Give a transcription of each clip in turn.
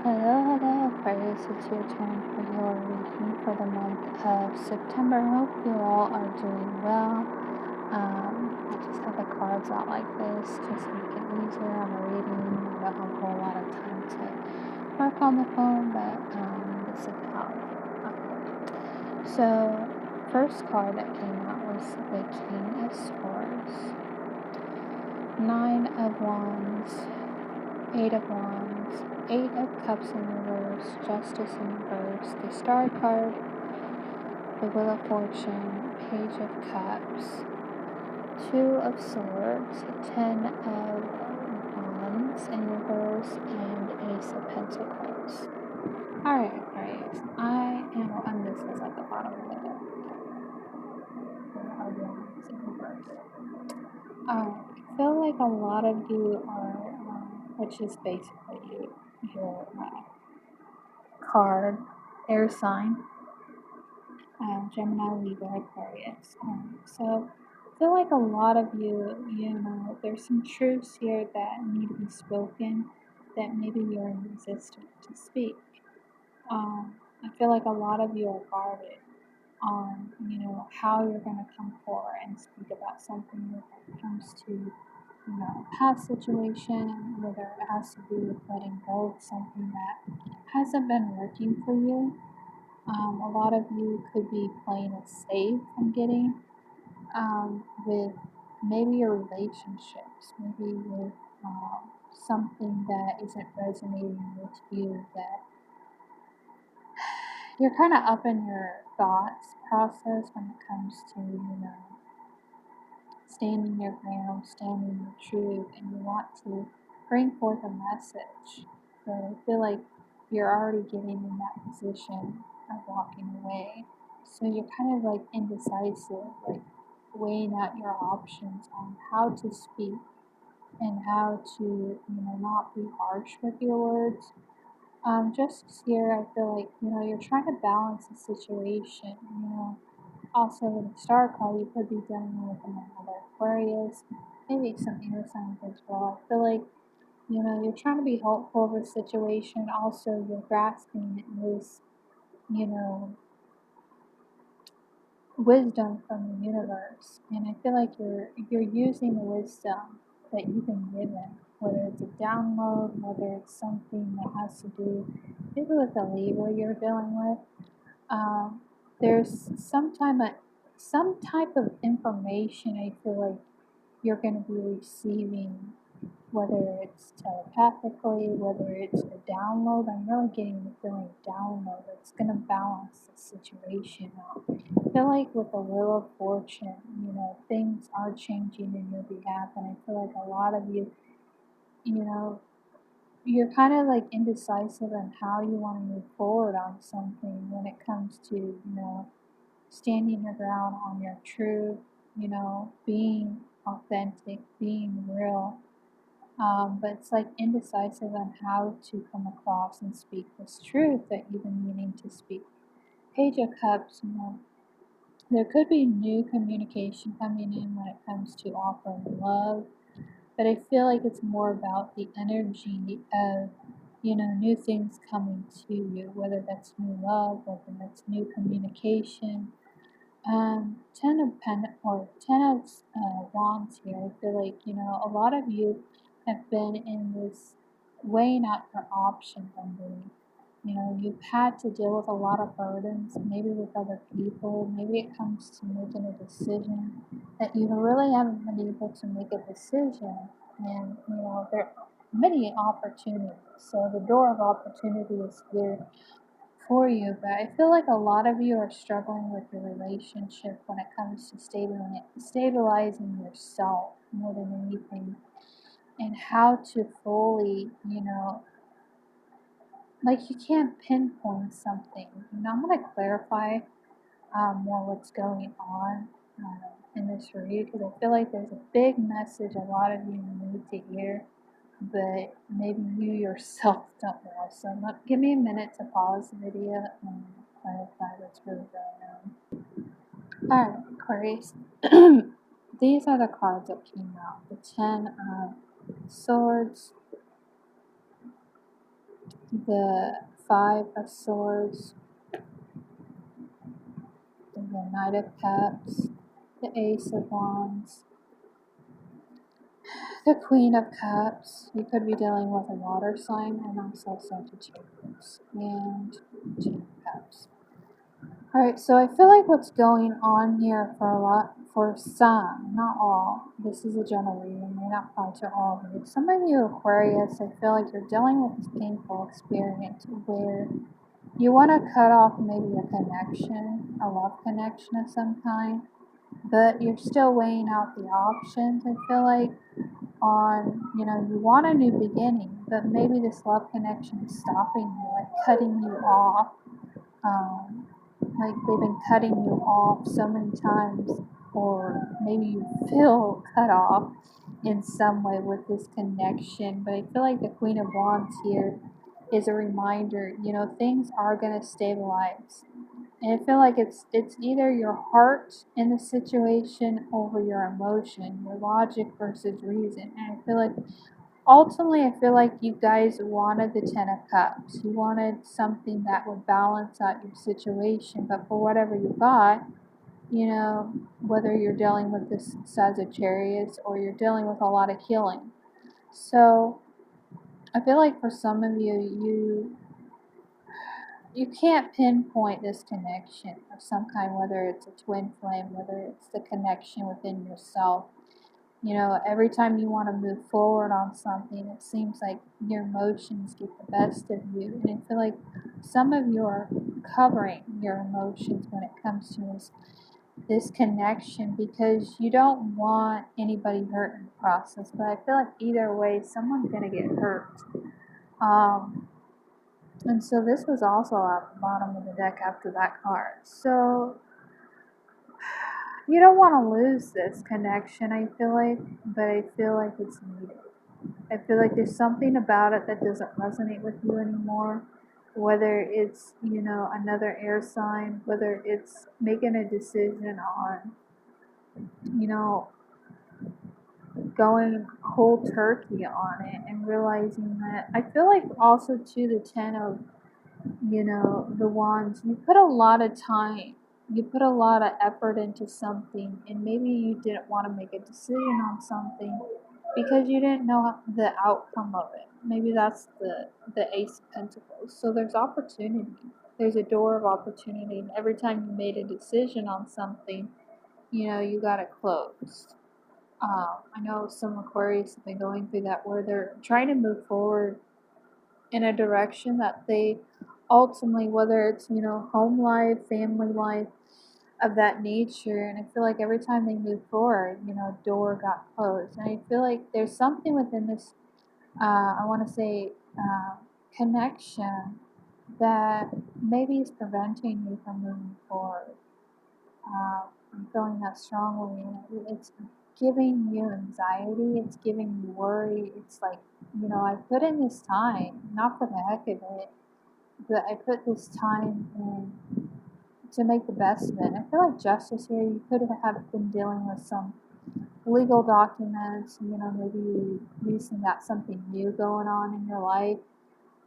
Hello, Aquarius. It's your turn for your reading for the month of September. I hope you all are doing well. I just have the cards out like this just to make it easier on the reading. I don't have a whole lot of time to work on the phone, but this is how. So, first card that came out was the King of Swords, Nine of Wands, Eight of Wands, Eight of Cups in reverse, Justice in reverse, the Star card, the Wheel of Fortune, Page of Cups, Two of Swords, Ten of Wands in reverse, and Ace of Pentacles. Alright, Aquarius, this is at the bottom of the deck. Of Wands in reverse. I feel like a lot of you are, which is basically your card, air sign, Gemini, Libra, Aquarius. So I feel like a lot of you, there's some truths here that need to be spoken that maybe you're resistant to speak. I feel like a lot of you are guarded on, how you're going to come forward and speak about something when it comes to, past situation, whether it has to do with letting go of something that hasn't been working for you. A lot of you could be playing it safe and getting with maybe your relationships, maybe with something that isn't resonating with you, that you're kind of up in your thoughts process when it comes to, standing your ground, standing your truth, and you want to bring forth a message. So I feel like you're already getting in that position of walking away. So you're kind of like indecisive, like weighing out your options on how to speak and how to, not be harsh with your words. Just here, I feel like, you're trying to balance the situation, Also, with the Star card, you could be dealing with another Aquarius, maybe some air signs as well. I feel like, you're trying to be hopeful of the situation. Also, you're grasping this, wisdom from the universe. And I feel like you're using the wisdom that you've been given, whether it's a download, whether it's something that has to do maybe with the Libra you're dealing with. There's some type of information I feel like you're going to be receiving, whether it's telepathically, whether it's a download. I'm really getting the feeling download that's going to balance the situation out. I feel like with the Wheel of Fortune, things are changing in your behalf, and I feel like a lot of you, you're kind of like indecisive on how you want to move forward on something when it comes to, standing your ground on your truth, being authentic, being real. But it's like indecisive on how to come across and speak this truth that you've been meaning to speak. Page of Cups, there could be new communication coming in when it comes to offering love, but I feel like it's more about the energy of, new things coming to you, whether that's new love, whether that's new communication. Ten of Wands here. I feel like, a lot of you have been in this weighing out your options, I believe. You've had to deal with a lot of burdens, maybe with other people. Maybe it comes to making a decision that you really haven't been able to make a decision. And, there are many opportunities. So the door of opportunity is here for you, but I feel like a lot of you are struggling with your relationship when it comes to stabilizing yourself more than anything, and how to fully, like you can't pinpoint something. I'm going to clarify more what's going on in this read, because I feel like there's a big message a lot of you need to hear, but maybe you yourself don't know. So give me a minute to pause the video and clarify what's really going on. Alright, Aquarius. These are the cards that came out. The Ten of Swords, the Five of Swords, the Knight of Cups, the Ace of Wands, the Queen of Cups. You could be dealing with a water sign, and also Sagittarius, and Two of Cups. Alright, so I feel like what's going on here for some, not all, this is a general reading, may not apply to all of you. Some of you Aquarius, I feel like you're dealing with this painful experience where you want to cut off maybe a connection, a love connection of some kind, but you're still weighing out the options. I feel like you want a new beginning, but maybe this love connection is stopping you, like cutting you off. Like they've been cutting you off so many times, or maybe you feel cut off in some way with this connection. But I feel like the Queen of Wands here is a reminder, things are going to stabilize. And I feel like it's either your heart in the situation over your emotion, your logic versus reason. And I feel like ultimately, I feel like you guys wanted the Ten of Cups. You wanted something that would balance out your situation, but for whatever you got, whether you're dealing with this Sagittarius or you're dealing with a lot of healing. So I feel like for some of you can't pinpoint this connection of some kind, whether it's a twin flame, whether it's the connection within yourself. Every time you want to move forward on something, it seems like your emotions get the best of you. And I feel like some of you are covering your emotions when it comes to this connection because you don't want anybody hurt in the process. But I feel like either way, someone's going to get hurt. And so this was also at the bottom of the deck after that card. So you don't want to lose this connection, I feel like, but I feel like it's needed. I feel like there's something about it that doesn't resonate with you anymore. Whether it's, another air sign, whether it's making a decision on, going cold turkey on it and realizing that. I feel like also too the 10 of, the wands, you put a lot of time, you put a lot of effort into something, and maybe you didn't want to make a decision on something because you didn't know the outcome of it. Maybe that's the Ace of Pentacles. So there's opportunity. There's a door of opportunity, and every time you made a decision on something, you got it closed. I know some Aquarius have been going through that where they're trying to move forward in a direction that they ultimately, whether it's, home life, family life, of that nature. And I feel like every time they move forward, a door got closed. And I feel like there's something within this, I want to say, connection that maybe is preventing you from moving forward. I'm feeling that strongly. It's giving you anxiety. It's giving you worry. It's like, I put in this time, not for the heck of it, but I put this time in to make the best of it. I feel like justice here, you could have been dealing with some legal documents, maybe you recently got something new going on in your life,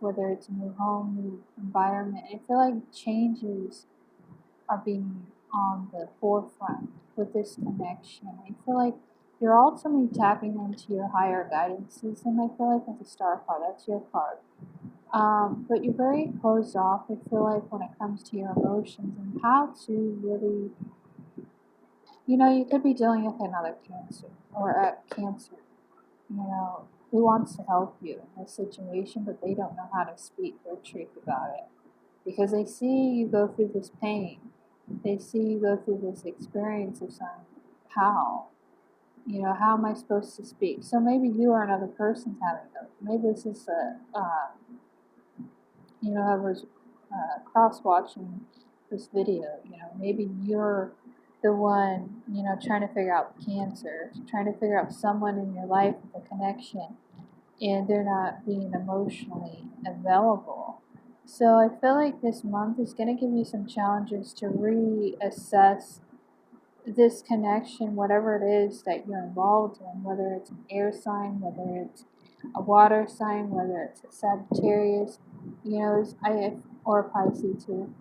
whether it's a new home, new environment. I feel like changes are being on the forefront with this connection. I feel like you're ultimately tapping into your higher guidances, and I feel like with the Star card, that's your card. But you're very closed off, I feel like, when it comes to your emotions and how to really, you could be dealing with another cancer or a cancer, who wants to help you in this situation, but they don't know how to speak their truth about it because they see you go through this pain. They see you go through this experience of saying, how? How am I supposed to speak? So maybe you or another person's having those. Maybe this is whoever's cross-watching this video, maybe you're the one, trying to figure out cancer, trying to figure out someone in your life with a connection, and they're not being emotionally available. So I feel like this month is going to give you some challenges to reassess this connection, whatever it is that you're involved in, whether it's an air sign, whether it's a water sign, whether it's a Sagittarius, you know, or Pisces too,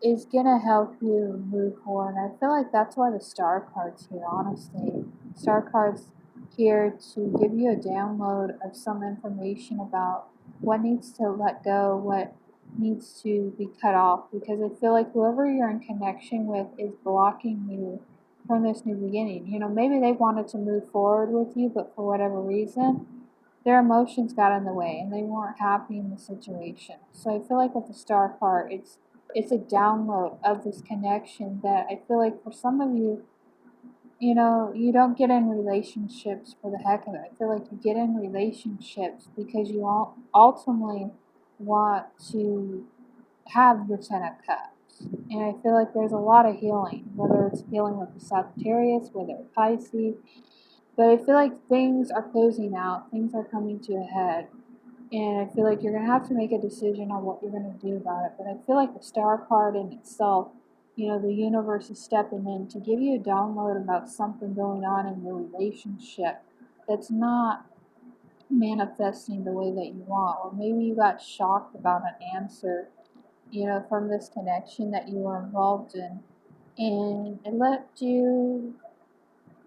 is gonna help you move forward. And I feel like that's why the star cards here, honestly. Star cards here to give you a download of some information about what needs to let go, what needs to be cut off. Because I feel like whoever you're in connection with is blocking you from this new beginning. You know, maybe they wanted to move forward with you, but for whatever reason, their emotions got in the way and they weren't happy in the situation. So I feel like with the star card, it's a download of this connection that I feel like for some of you, you know, you don't get in relationships for the heck of it. I feel like you get in relationships because you ultimately want to have your Ten of Cups. And I feel like there's a lot of healing, whether it's healing with the Sagittarius, whether it's Pisces. But I feel like things are closing out, things are coming to a head. And I feel like you're going to have to make a decision on what you're going to do about it. But I feel like the star card in itself, you know, the universe is stepping in to give you a download about something going on in your relationship that's not manifesting the way that you want. Or maybe you got shocked about an answer, you know, from this connection that you were involved in. And it left you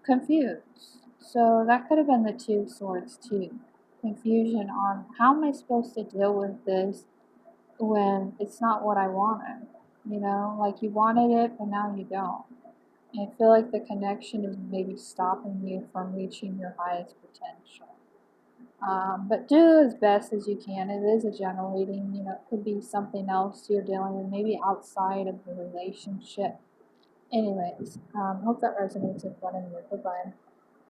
confused. So that could have been the Two of Swords too. Confusion on how am I supposed to deal with this when it's not what I wanted. You know, like you wanted it, but now you don't. And I feel like the connection is maybe stopping you from reaching your highest potential. But do as best as you can. It is a general reading. You know, it could be something else you're dealing with, maybe outside of the relationship. Anyways, hope that resonates with one of you. Goodbye.